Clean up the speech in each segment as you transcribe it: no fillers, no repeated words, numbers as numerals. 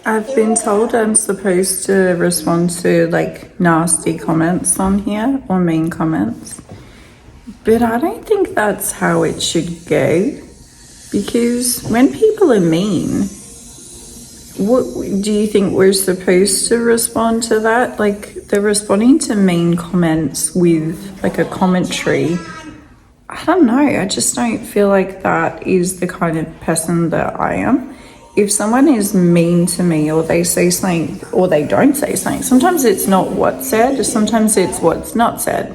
I've been told I'm supposed to respond to like nasty comments on here or mean comments, but I don't think that's how it should go, because when people are mean, what do you think we're supposed to respond to that? Like, they're responding to mean comments with like a commentary. I don't know, I just don't feel like that is the kind of person that I am. If someone is mean to me, or they say something or they don't say something, sometimes it's not what's said, sometimes it's what's not said.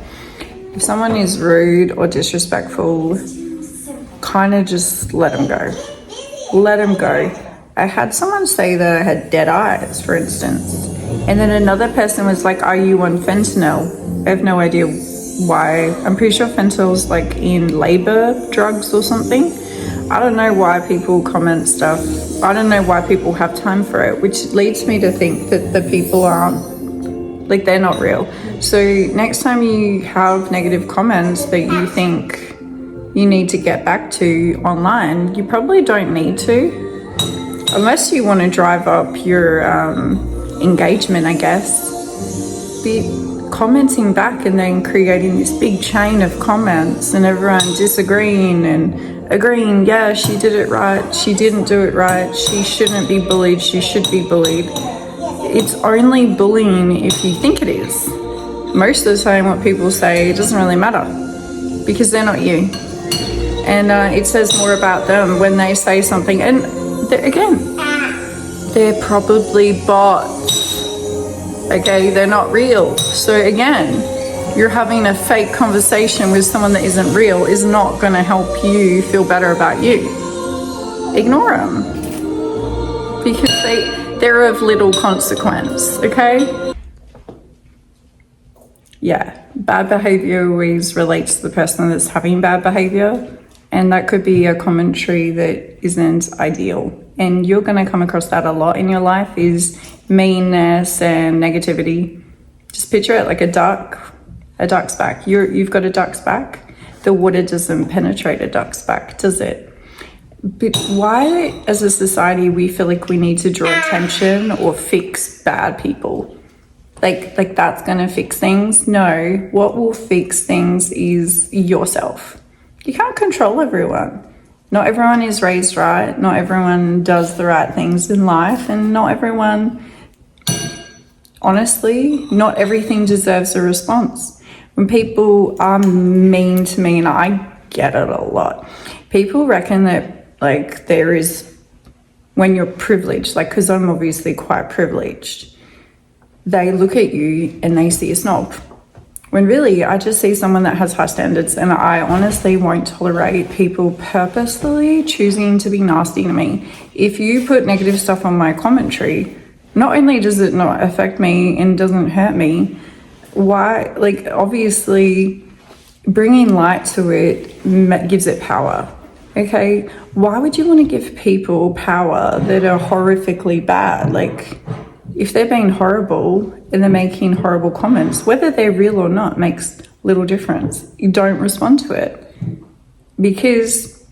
If someone is rude or disrespectful, kind of just let them go. Let them go. I had someone say that I had dead eyes, for instance, and then another person was like, "Are you on fentanyl?" I have no idea why. I'm pretty sure fentanyl's like in labor drugs or something. I don't know why people comment stuff. I don't know why people have time for it, which leads me to think that the people aren't, like, they're not real. So next time you have negative comments that you think you need to get back to online, you probably don't need to, unless you want to drive up your engagement, I guess. Be commenting back and then creating this big chain of comments and everyone disagreeing and agreeing, yeah, she did it right, she didn't do it right, she shouldn't be bullied, she should be bullied. It's only bullying if you think it is. Most of the time what people say, it doesn't really matter, because they're not you. And it says more about them when they say something. And again, they're probably bots. Okay, they're not real. So again, you're having a fake conversation with someone that isn't real is not going to help you feel better about you. Ignore them, because they're of little consequence, okay? Yeah, bad behavior always relates to the person that's having bad behavior, and that could be a commentary that isn't ideal. And you're going to come across that a lot in your life, is meanness and negativity. Just picture it like a duck's back. You've got a duck's back. The water doesn't penetrate a duck's back, does it? But why, as a society, we feel like we need to draw attention or fix bad people? Like that's gonna fix things? No, what will fix things is yourself. You can't control everyone. Not everyone is raised right. Not everyone does the right things in life, and not everyone, honestly, not everything deserves a response. When people are mean to me, and I get it a lot, people reckon that, like, there is, when you're privileged, like, because I'm obviously quite privileged, they look at you and they see a snob. When really, I just see someone that has high standards, and I honestly won't tolerate people purposefully choosing to be nasty to me. If you put negative stuff on my commentary, not only does it not affect me and doesn't hurt me, why, like, obviously bringing light to it gives it power. Okay, why would you want to give people power that are horrifically bad? Like, if they're being horrible and they're making horrible comments, whether they're real or not makes little difference. You don't respond to it, because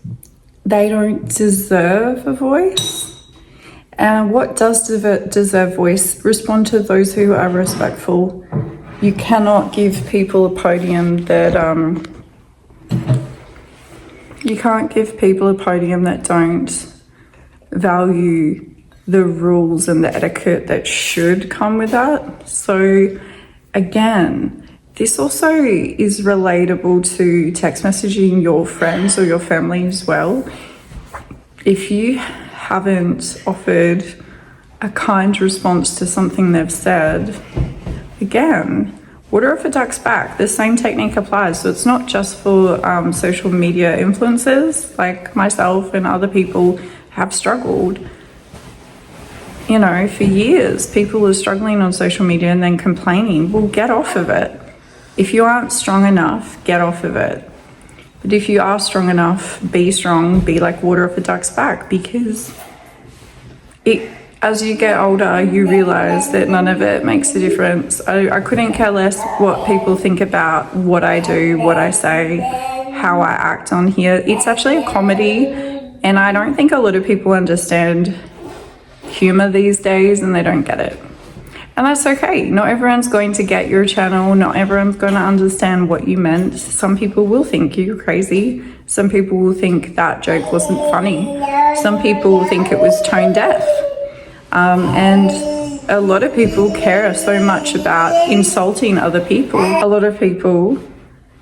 they don't deserve a voice. And what does deserve voice? Respond to those who are respectful. You cannot give people a podium that you can't give people a podium that don't value the rules and the etiquette that should come with that. So again, this also is relatable to text messaging your friends or your family as well. If you haven't offered a kind response to something they've said, again, water off a duck's back. The same technique applies. So it's not just for social media influencers, like myself and other people have struggled. You know, for years, people are struggling on social media and then complaining. Well, get off of it. If you aren't strong enough, get off of it. But if you are strong enough, be strong, be like water off a duck's back, because as you get older, you realize that none of it makes a difference. I couldn't care less what people think about what I do, what I say, how I act on here. It's actually a comedy, and I don't think a lot of people understand humor these days and they don't get it. And that's okay. Not everyone's going to get your channel. Not everyone's going to understand what you meant. Some people will think you're crazy. Some people will think that joke wasn't funny. Some people will think it was tone deaf. And a lot of people care so much about insulting other people. A lot of people,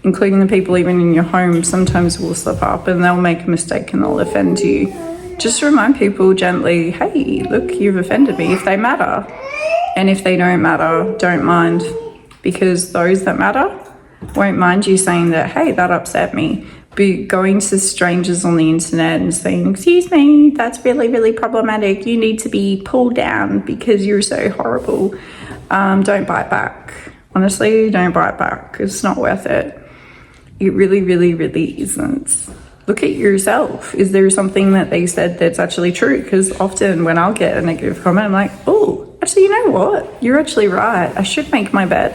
including the people even in your home, sometimes will slip up and they'll make a mistake and they'll offend you. Just remind people gently, hey, look, you've offended me, if they matter. And if they don't matter, don't mind, because those that matter won't mind you saying that, hey, that upset me. But going to strangers on the internet and saying, excuse me, that's really, really problematic. You need to be pulled down because you're so horrible. Don't bite back. Honestly, don't bite back. It's not worth it. It really, really, really isn't. Look at yourself. Is there something that they said that's actually true? Because often when I'll get a negative comment, I'm like, oh, actually, you know what? You're actually right. I should make my bed.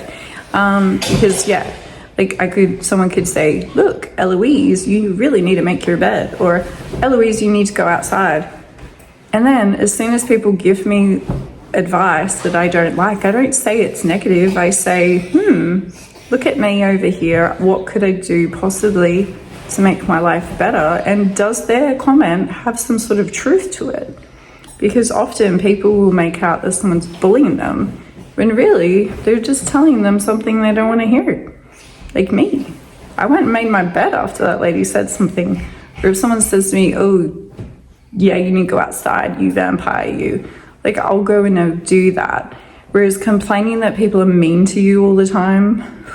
Because yeah, like someone could say, look, Eloise, you really need to make your bed. Or Eloise, you need to go outside. And then as soon as people give me advice that I don't like, I don't say it's negative. I say, look at me over here. What could I do possibly to make my life better? And does their comment have some sort of truth to it? Because often people will make out that someone's bullying them when really they're just telling them something they don't want to hear. Like me. I went and made my bed after that lady said something. Or if someone says to me, oh, yeah, you need to go outside, you vampire, you. Like, I'll go and I'll do that. Whereas complaining that people are mean to you all the time,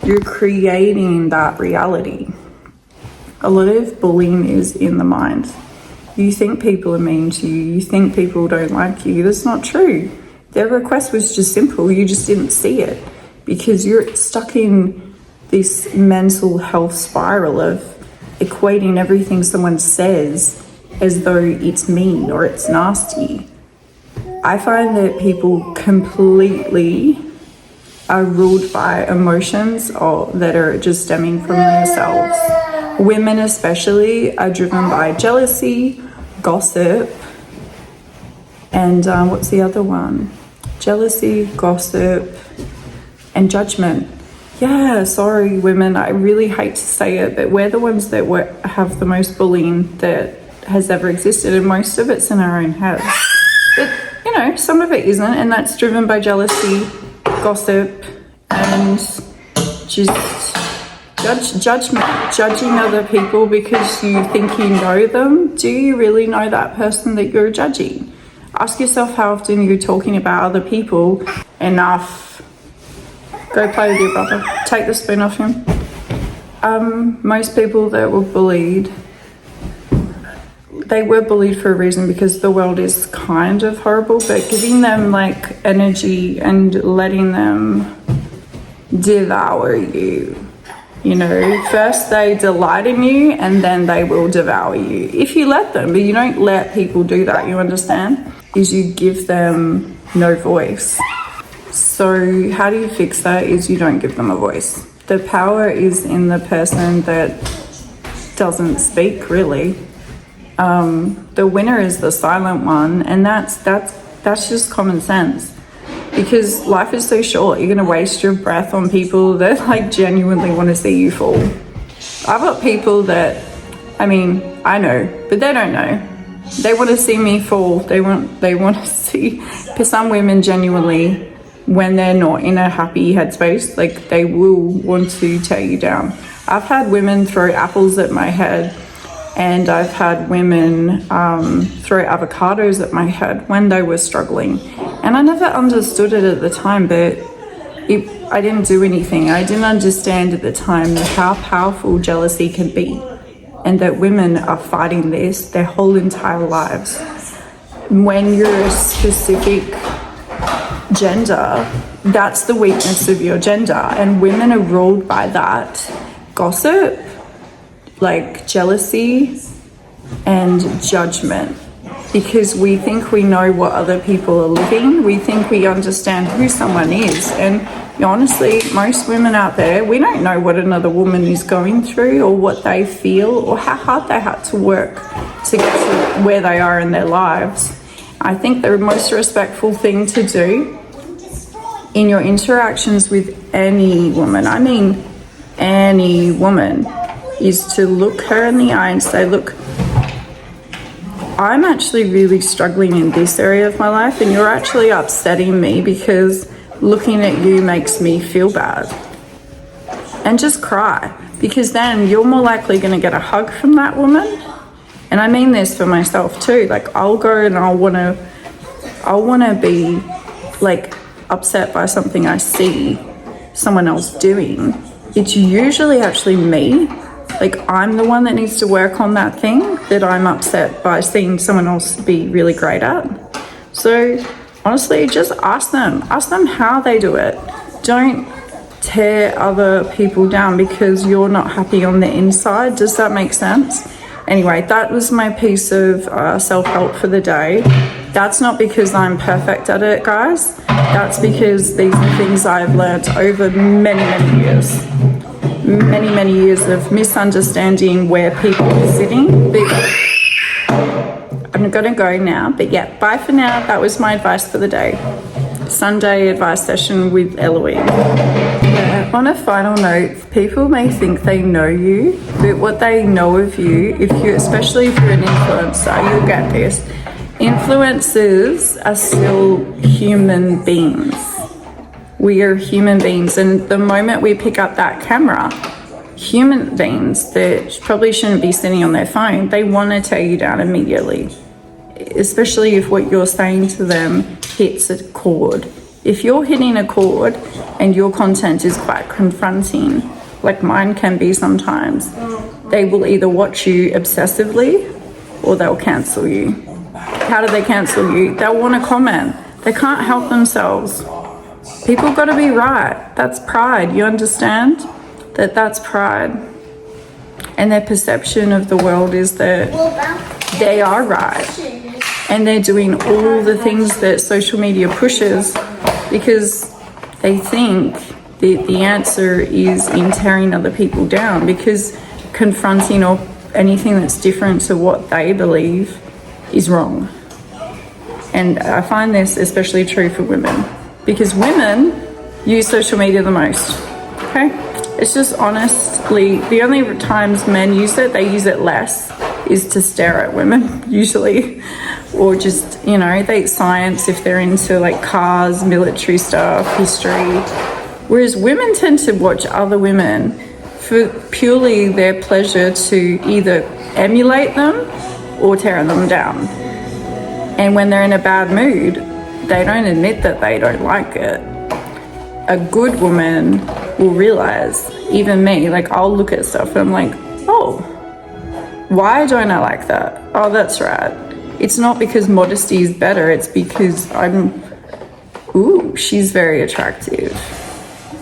you're creating that reality. A lot of bullying is in the mind. You think people are mean to you, you think people don't like you. That's not true. Their request was just simple, you just didn't see it because you're stuck in this mental health spiral of equating everything someone says as though it's mean or it's nasty. I find that people completely are ruled by emotions that are just stemming from themselves. Women especially are driven by jealousy, gossip, and what's the other one? Jealousy, gossip, and judgment. Yeah, sorry women, I really hate to say it, but we're the ones that have the most bullying that has ever existed, and most of it's in our own heads. But, you know, some of it isn't, and that's driven by jealousy, gossip, and just judgment, judging other people because you think you know them. Do you really know that person that you're judging? Ask yourself how often you're talking about other people. Enough. Go play with your brother. Take the spoon off him. Most people that were bullied, they were bullied for a reason because the world is kind of horrible, but giving them like energy and letting them devour you. You know, first they delight in you and then they will devour you. If you let them, but you don't let people do that, you understand? Is you give them no voice. So how do you fix that? Is you don't give them a voice. The power is in the person that doesn't speak, really. The winner is the silent one, and that's just common sense. Because life is so short, you're going to waste your breath on people that like genuinely want to see you fall. I've got people that, I mean, I know, but they don't know. They want to see me fall. They want to see, for some women genuinely, when they're not in a happy headspace, like they will want to tear you down. I've had women throw apples at my head, and I've had women throw avocados at my head when they were struggling. And I never understood it at the time, but I didn't do anything. I didn't understand at the time how powerful jealousy can be, and that women are fighting this their whole entire lives. When you're a specific gender, that's the weakness of your gender, and women are ruled by that. Gossip, like jealousy, and judgment. Because we think we know what other people are living, we think we understand who someone is, and honestly, most women out there, we don't know what another woman is going through or what they feel or how hard they had to work to get to where they are in their lives. I think the most respectful thing to do in your interactions with any woman, I mean any woman, is to look her in the eye and say, look, I'm actually really struggling in this area of my life, and you're actually upsetting me because looking at you makes me feel bad. And just cry, because then you're more likely going to get a hug from that woman. And I mean this for myself too. Like, I'll go and I'll want to be like upset by something I see someone else doing. It's usually actually me. Like, I'm the one that needs to work on that thing that I'm upset by seeing someone else be really great at. So honestly, just ask them how they do it. Don't tear other people down because you're not happy on the inside. Does that make sense? Anyway, that was my piece of self-help for the day. That's not because I'm perfect at it, guys. That's because these are things I've learned over many years. Many years of misunderstanding where people are sitting. But I'm gonna go now, but yeah, bye for now. That was my advice for the day. Sunday advice session with Eloise. Yeah, on a final note, people may think they know you, but what they know of you, especially if you're an influencer, you'll get this. Influencers are still human beings. We are human beings, and the moment we pick up that camera, human beings that probably shouldn't be sitting on their phone, they want to tear you down immediately, especially if what you're saying to them hits a chord. If you're hitting a chord and your content is quite confronting, like mine can be sometimes, they will either watch you obsessively or they'll cancel you. How do they cancel you? They'll want to comment. They can't help themselves. People got to be right. That's pride. You understand? That's pride. And their perception of the world is that they are right. And they're doing all the things that social media pushes because they think that the answer is in tearing other people down, because confronting or anything that's different to what they believe is wrong. And I find this especially true for women, because women use social media the most, okay? It's just honestly, the only times men use it, they use it less, is to stare at women, usually. Or just, they eat science if they're into like cars, military stuff, history. Whereas women tend to watch other women for purely their pleasure to either emulate them or tear them down. And when they're in a bad mood, they don't admit that they don't like it. A good woman will realize, even me, like I'll look at stuff and I'm like, oh, why don't I like that? Oh, that's right. It's not because modesty is better, it's because she's very attractive.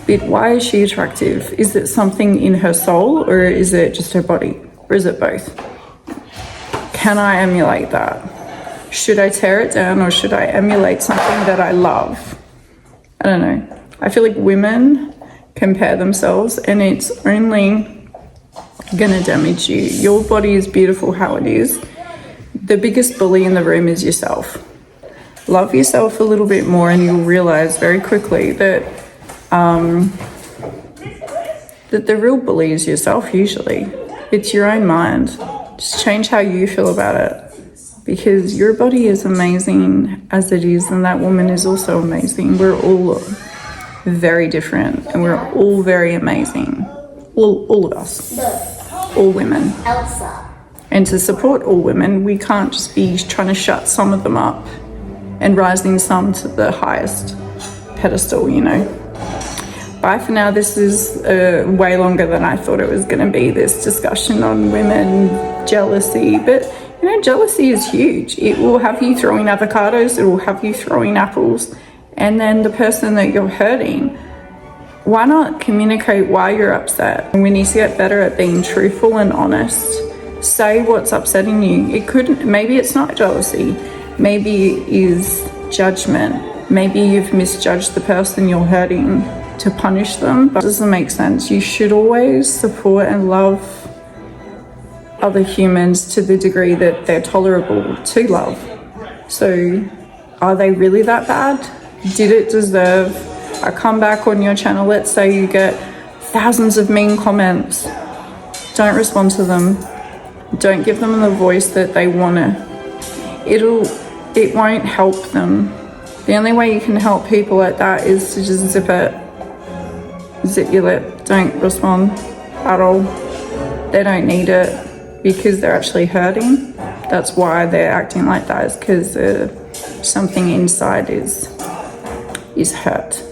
But why is she attractive? Is it something in her soul, or is it just her body? Or is it both? Can I emulate that? Should I tear it down, or should I emulate something that I love? I don't know. I feel like women compare themselves and it's only gonna damage you. Your body is beautiful how it is. The biggest bully in the room is yourself. Love yourself a little bit more and you'll realize very quickly that that the real bully is yourself usually. It's your own mind. Just change how you feel about it, because your body is amazing as it is, and that woman is also amazing. We're all very different and we're all very amazing. All of us. All women. Elsa. And to support all women, we can't just be trying to shut some of them up and rising some to the highest pedestal, Bye for now. This is way longer than I thought it was going to be, this discussion on women, jealousy. But, jealousy is huge. It will have you throwing avocados, it will have you throwing apples. And then the person that you're hurting, why not communicate why you're upset? We need to get better at being truthful and honest. Say what's upsetting you. Maybe it's not jealousy. Maybe it is judgment. Maybe you've misjudged the person you're hurting to punish them. But it doesn't make sense. You should always support and love other humans to the degree that they're tolerable to love. So are they really that bad? Did it deserve a comeback on your channel? Let's say you get thousands of mean comments. Don't respond to them. Don't give them the voice that they want to. It won't help them. The only way you can help people like that is to just zip your lip. Don't respond at all. They don't need it because they're actually hurting. That's why they're acting like that, is because something inside is hurt.